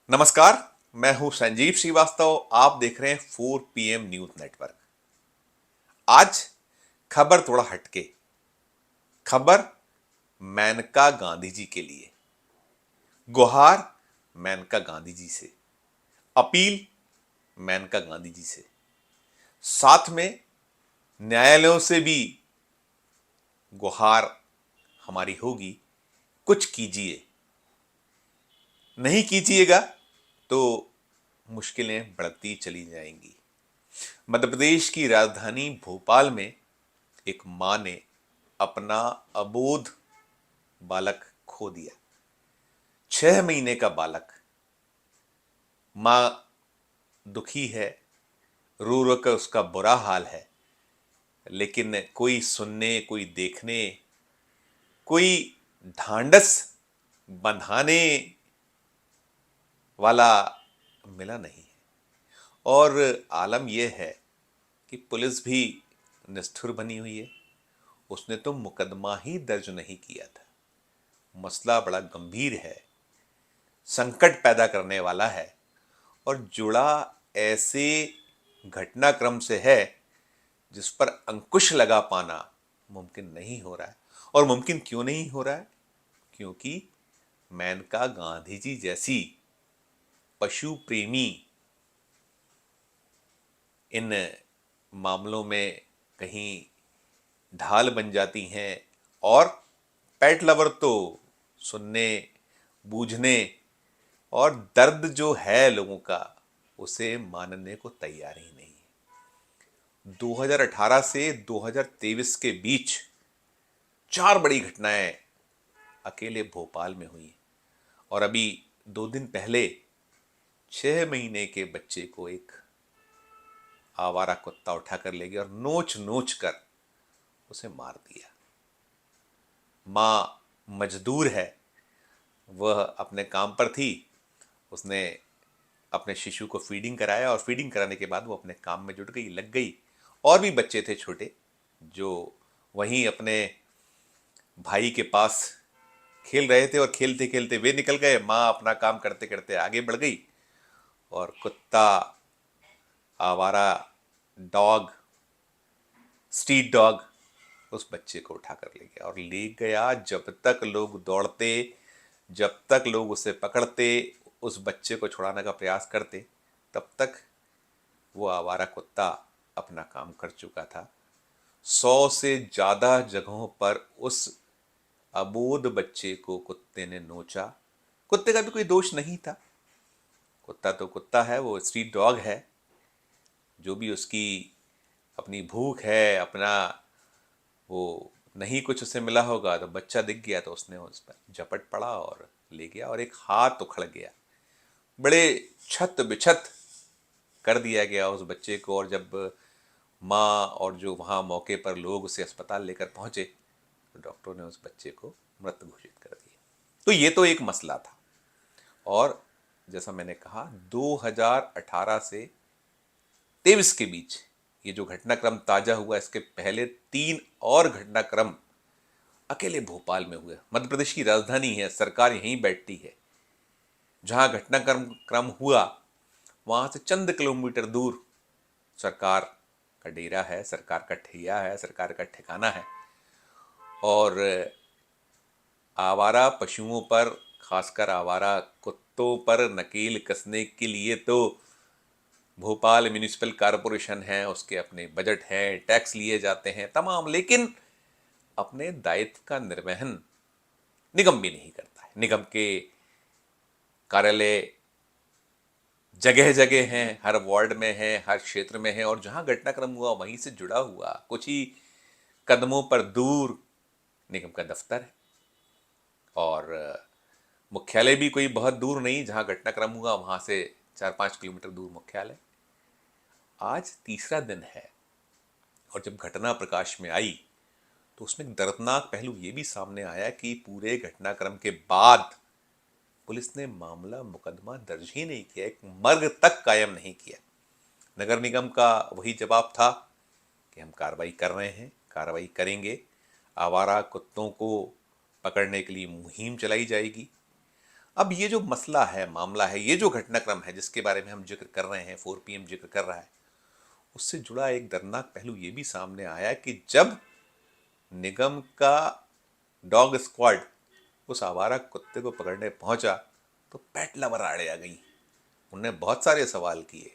नमस्कार। मैं हूं संजीव श्रीवास्तव। आप देख रहे हैं 4 PM न्यूज नेटवर्क। आज खबर थोड़ा हटके। खबर मेनका गांधी जी के लिए। गुहार मेनका गांधी जी से। अपील मेनका गांधी जी से। साथ में न्यायालयों से भी गुहार हमारी होगी, कुछ कीजिए। नहीं कीजिएगा तो मुश्किलें बढ़ती चली जाएंगी। मध्य प्रदेश की राजधानी भोपाल में एक मां ने अपना अबोध बालक खो दिया। 6 महीने का बालक। मां दुखी है, रो रो कर उसका बुरा हाल है, लेकिन कोई सुनने, कोई देखने, कोई ढांढस बंधाने वाला मिला नहीं है। और आलम यह है कि पुलिस भी निष्ठुर बनी हुई है। उसने तो मुकदमा ही दर्ज नहीं किया था। मसला बड़ा गंभीर है, संकट पैदा करने वाला है और जुड़ा ऐसे घटनाक्रम से है जिस पर अंकुश लगा पाना मुमकिन नहीं हो रहा है। और मुमकिन क्यों नहीं हो रहा है? क्योंकि मेनका गांधी जी जैसी पशु प्रेमी इन मामलों में कहीं ढाल बन जाती हैं और पेट लवर तो सुनने, बूझने और दर्द जो है लोगों का उसे मानने को तैयार ही नहीं है। 2018 से 2023 के बीच 4 बड़ी घटनाएं अकेले भोपाल में हुई और अभी 2 दिन पहले 6 महीने के बच्चे को एक आवारा कुत्ता उठाकर ले गया और नोच नोच कर उसे मार दिया। मां मजदूर है, वह अपने काम पर थी। उसने अपने शिशु को फीडिंग कराया और फीडिंग कराने के बाद वो अपने काम में जुट गई, लग गई। और भी बच्चे थे छोटे जो वहीं अपने भाई के पास खेल रहे थे और खेलते खेलते वे निकल गए। माँ अपना काम करते करते आगे बढ़ गई और कुत्ता, आवारा डॉग, स्ट्रीट डॉग उस बच्चे को उठाकर ले गया। और ले गया जब तक लोग दौड़ते, जब तक लोग उसे पकड़ते, उस बच्चे को छुड़ाने का प्रयास करते, तब तक वो आवारा कुत्ता अपना काम कर चुका था। 100 से ज्यादा जगहों पर उस अबोध बच्चे को कुत्ते ने नोचा। कुत्ते का भी कोई दोष नहीं था। कुत्ता तो कुत्ता है, वो स्ट्रीट डॉग है। जो भी उसकी अपनी भूख है, अपना वो नहीं कुछ उसे मिला होगा तो बच्चा दिख गया तो उसने उस पर झपट पड़ा और ले गया और एक हाथ उखड़ गया। बड़े छत बिछत कर दिया गया उस बच्चे को। और जब माँ और जो वहाँ मौके पर लोग उसे अस्पताल लेकर पहुंचे तो डॉक्टरों ने उस बच्चे को मृत घोषित कर दिया। तो ये तो एक मसला था। और जैसा मैंने कहा 2018 से 23 के बीच ये जो घटनाक्रम ताजा हुआ, इसके पहले 3 और घटनाक्रम अकेले भोपाल में हुए। मध्य प्रदेश की राजधानी है, सरकार यहीं बैठती है। जहां घटनाक्रम क्रम हुआ वहां से चंद किलोमीटर दूर सरकार का डेरा है, सरकार का ठैया है, सरकार का ठिकाना है। और आवारा पशुओं पर, खासकर आवारा कुत्तों पर नकेल कसने के लिए तो भोपाल म्यूनिसिपल कॉरपोरेशन है, उसके अपने बजट हैं, टैक्स लिए जाते हैं तमाम। लेकिन अपने दायित्व का निर्वहन निगम भी नहीं करता है। निगम के कार्यालय जगह जगह हैं, हर वार्ड में है, हर क्षेत्र में है। और जहां घटनाक्रम हुआ वहीं से जुड़ा हुआ कुछ ही कदमों पर दूर निगम का दफ्तर है। और मुख्यालय भी कोई बहुत दूर नहीं, जहां घटनाक्रम हुआ वहां से 4-5 किलोमीटर दूर मुख्यालय। आज तीसरा दिन है और जब घटना प्रकाश में आई तो उसमें एक दर्दनाक पहलू ये भी सामने आया कि पूरे घटनाक्रम के बाद पुलिस ने मामला मुकदमा दर्ज ही नहीं किया, एक मर्ग तक कायम नहीं किया। नगर निगम का वही जवाब था कि हम कार्रवाई कर रहे हैं, कार्रवाई करेंगे, आवारा कुत्तों को पकड़ने के लिए मुहिम चलाई जाएगी। अब ये जो मसला है, मामला है, ये जो घटनाक्रम है जिसके बारे में हम जिक्र कर रहे हैं, 4 PM जिक्र कर रहा है, उससे जुड़ा एक दर्दनाक पहलू ये भी सामने आया कि जब निगम का डॉग स्क्वाड उस आवारा कुत्ते को पकड़ने पहुंचा तो पेट लवर आड़े आ गई। उन्होंने बहुत सारे सवाल किए,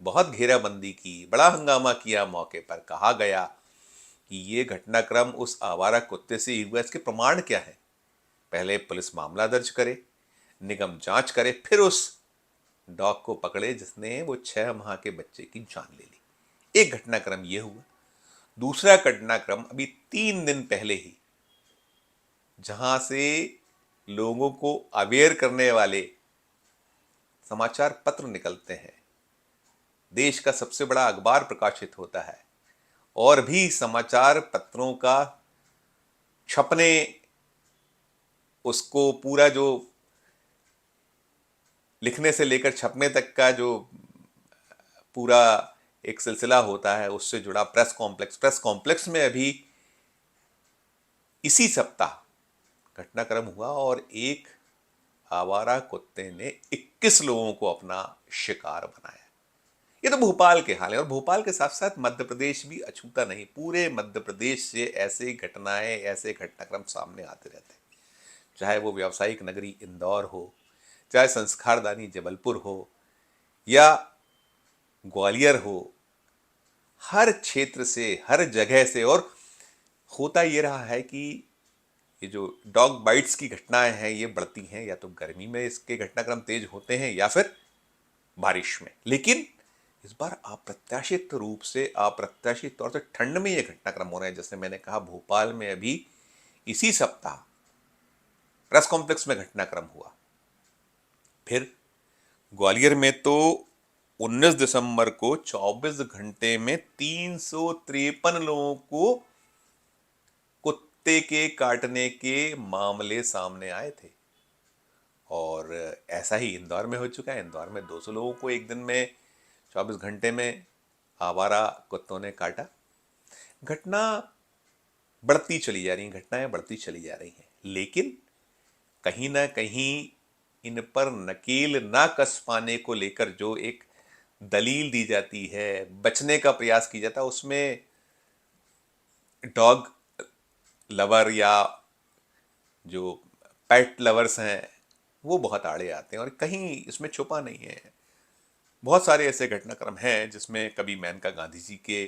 बहुत घेराबंदी की, बड़ा हंगामा किया। मौके पर कहा गया कि ये घटनाक्रम उस आवारा कुत्ते से ही हुआ, इसके प्रमाण क्या है? पहले पुलिस मामला दर्ज करे, निगम जांच करे, फिर उस डॉग को पकड़े जिसने वो 6 माह के बच्चे की जान ले ली। एक घटनाक्रम ये हुआ। दूसरा घटनाक्रम अभी 3 दिन पहले ही, जहां से लोगों को अवेयर करने वाले समाचार पत्र निकलते हैं, देश का सबसे बड़ा अखबार प्रकाशित होता है, और भी समाचार पत्रों का छपने, उसको पूरा जो लिखने से लेकर छपने तक का जो पूरा एक सिलसिला होता है, उससे जुड़ा प्रेस कॉम्प्लेक्स में अभी इसी सप्ताह घटनाक्रम हुआ और एक आवारा कुत्ते ने 21 लोगों को अपना शिकार बनाया। ये तो भोपाल के हाल है, और भोपाल के साथ साथ मध्य प्रदेश भी अछूता नहीं। पूरे मध्य प्रदेश से ऐसे घटनाएं, ऐसे घटनाक्रम सामने आते रहते हैं, चाहे वो व्यावसायिक नगरी इंदौर हो, चाहे संस्कारदानी जबलपुर हो, या ग्वालियर हो। हर क्षेत्र से, हर जगह से। और होता ये रहा है कि ये जो डॉग बाइट्स की घटनाएं हैं ये बढ़ती हैं, या तो गर्मी में इसके घटनाक्रम तेज होते हैं या फिर बारिश में। लेकिन इस बार अप्रत्याशित रूप से, अप्रत्याशित तौर से ठंड में ये घटनाक्रम हो रहे हैं। जैसे मैंने कहा, भोपाल में अभी इसी सप्ताह प्रेस कॉम्प्लेक्स में घटनाक्रम हुआ। फिर ग्वालियर में तो 19 दिसंबर को 24 घंटे में 353 लोगों को कुत्ते के काटने के मामले सामने आए थे। और ऐसा ही इंदौर में हो चुका है। इंदौर में 200 लोगों को एक दिन में 24 घंटे में आवारा कुत्तों ने काटा। घटना बढ़ती चली जा रही है, घटनाएं बढ़ती चली जा रही हैं, लेकिन कहीं ना कहीं इन पर नकेल ना कस पाने को लेकर जो एक दलील दी जाती है, बचने का प्रयास किया जाता है, उसमें डॉग लवर या जो पेट लवर्स हैं वो बहुत आड़े आते हैं, और कहीं इसमें छुपा नहीं है। बहुत सारे ऐसे घटनाक्रम हैं जिसमें कभी मेनका गांधी जी के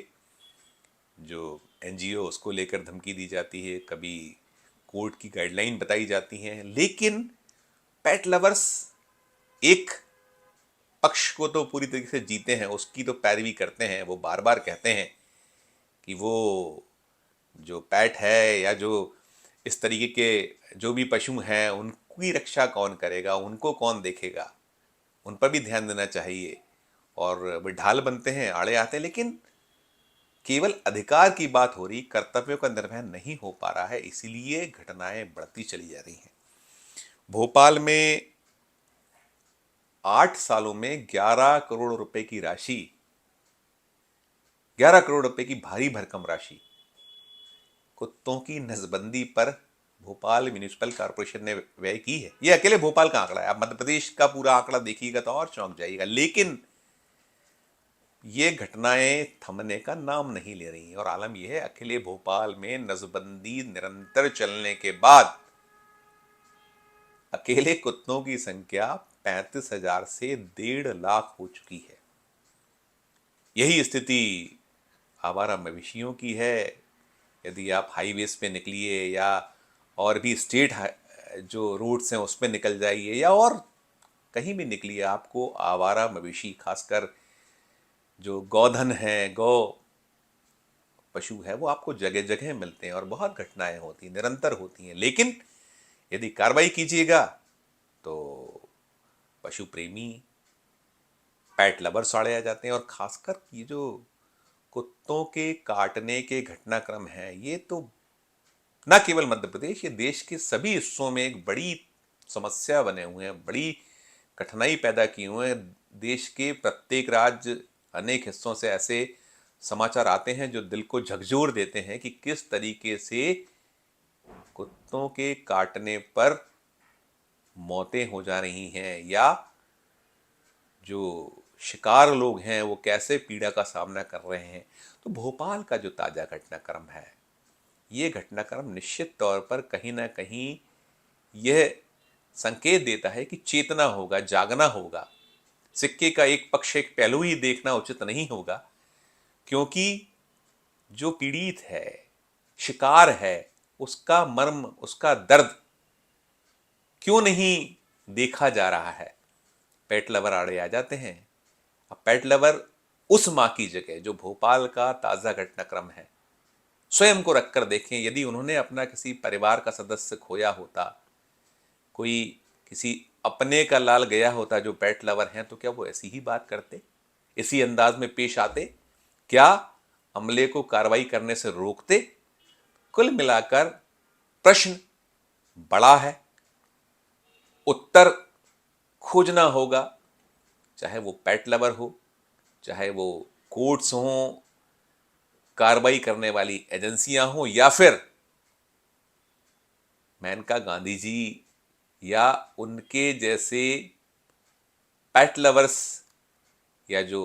जो NGO उसको लेकर धमकी दी जाती है, कभी कोर्ट की गाइडलाइन बताई जाती हैं, लेकिन पेट लवर्स एक पक्ष को तो पूरी तरीके से जीते हैं, उसकी तो पैरवी करते हैं। वो बार बार कहते हैं कि वो जो पेट है या जो इस तरीके के जो भी पशु हैं उनकी रक्षा कौन करेगा, उनको कौन देखेगा, उन पर भी ध्यान देना चाहिए। और वे ढाल बनते हैं, आड़े आते हैं, लेकिन केवल अधिकार की बात हो रही, कर्तव्यों का निर्वहन नहीं हो पा रहा है, इसीलिए घटनाएं बढ़ती चली जा रही हैं। भोपाल में 8 सालों में 11 करोड़ रुपए की राशि, 11 करोड़ रुपए की भारी भरकम राशि कुत्तों की नसबंदी पर भोपाल म्युनिसिपल कॉर्पोरेशन ने व्यय की है। यह अकेले भोपाल का आंकड़ा है, आप मध्य प्रदेश का पूरा आंकड़ा देखिएगा तो और चौंक जाइएगा। लेकिन ये घटनाएं थमने का नाम नहीं ले रही हैं, और आलम यह है, अकेले भोपाल में नसबंदी निरंतर चलने के बाद अकेले कुत्तों की संख्या 35,000 से 1.5 लाख हो चुकी है। यही स्थिति आवारा मवेशियों की है। यदि आप हाईवेज पे निकलिए या और भी स्टेट जो रूट्स हैं उस पर निकल जाइए, या और कहीं भी निकलिए, आपको आवारा मवेशी, खासकर जो गौधन है, गौ पशु है, वो आपको जगह जगह मिलते हैं, और बहुत घटनाएं होती हैं, निरंतर होती हैं। लेकिन यदि कार्रवाई कीजिएगा तो पशु प्रेमी, पेट लवर साड़े आ जाते हैं। और खासकर ये जो कुत्तों के काटने के घटनाक्रम हैं, ये तो न केवल मध्य प्रदेश, ये देश के सभी हिस्सों में एक बड़ी समस्या बने हुए हैं, बड़ी कठिनाई पैदा किए हुए हैं। देश के प्रत्येक राज्य, अनेक हिस्सों से ऐसे समाचार आते हैं जो दिल को झकझोर देते हैं कि किस तरीके से कुत्तों के काटने पर मौतें हो जा रही हैं या जो शिकार लोग हैं वो कैसे पीड़ा का सामना कर रहे हैं, तो भोपाल का जो ताज़ा घटनाक्रम है, ये घटनाक्रम निश्चित तौर पर कहीं ना कहीं यह संकेत देता है कि चेतना होगा, जागना होगा। सिक्के का एक पक्ष, एक पहलू ही देखना उचित नहीं होगा, क्योंकि जो पीड़ित है, शिकार है, उसका मर्म, उसका दर्द क्यों नहीं देखा जा रहा है। पेट लवर आड़े आ जाते हैं। अब पेट लवर उस मां की जगह, जो भोपाल का ताजा घटनाक्रम है, स्वयं को रखकर देखें। यदि उन्होंने अपना किसी परिवार का सदस्य खोया होता, कोई किसी अपने का लाल गया होता जो पेट लवर हैं, तो क्या वो ऐसी ही बात करते, इसी अंदाज में पेश आते? क्या अमले को कार्रवाई करने से रोकते? कुल मिलाकर प्रश्न बड़ा है, उत्तर खोजना होगा। चाहे वो पेट लवर हो, चाहे वो कोर्ट्स हों, कार्रवाई करने वाली एजेंसियां हों, या फिर मेनका गांधी जी या उनके जैसे पेट लवर्स, या जो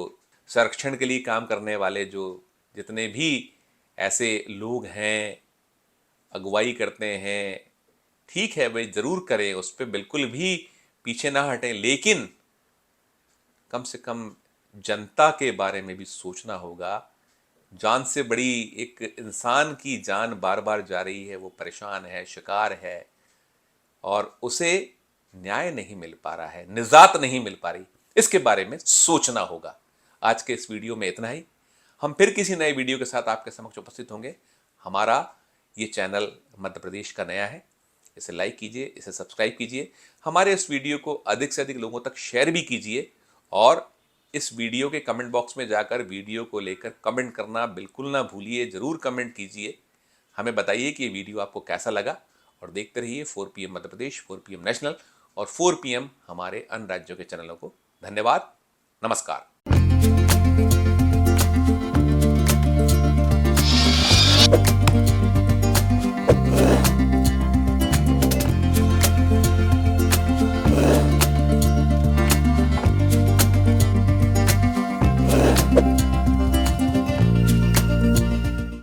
संरक्षण के लिए काम करने वाले जो जितने भी ऐसे लोग हैं, अगुवाई करते हैं, ठीक है, वे जरूर करें, उस पर बिल्कुल भी पीछे ना हटें, लेकिन कम से कम जनता के बारे में भी सोचना होगा। जान से बड़ी एक इंसान की जान बार बार जा रही है, वो परेशान है, शिकार है, और उसे न्याय नहीं मिल पा रहा है, निजात नहीं मिल पा रही। इसके बारे में सोचना होगा। आज के इस वीडियो में इतना ही। हम फिर किसी नए वीडियो के साथ आपके समक्ष उपस्थित होंगे। हमारा ये चैनल मध्य प्रदेश का नया है, इसे लाइक कीजिए, इसे सब्सक्राइब कीजिए, हमारे इस वीडियो को अधिक से अधिक लोगों तक शेयर भी कीजिए, और इस वीडियो के कमेंट बॉक्स में जाकर वीडियो को लेकर कमेंट करना बिल्कुल ना भूलिए। ज़रूर कमेंट कीजिए, हमें बताइए कि ये वीडियो आपको कैसा लगा। और देखते रहिए 4 PM Madhya Pradesh, 4 PM national और 4 PM हमारे अन्य राज्यों के चैनलों को। धन्यवाद, नमस्कार।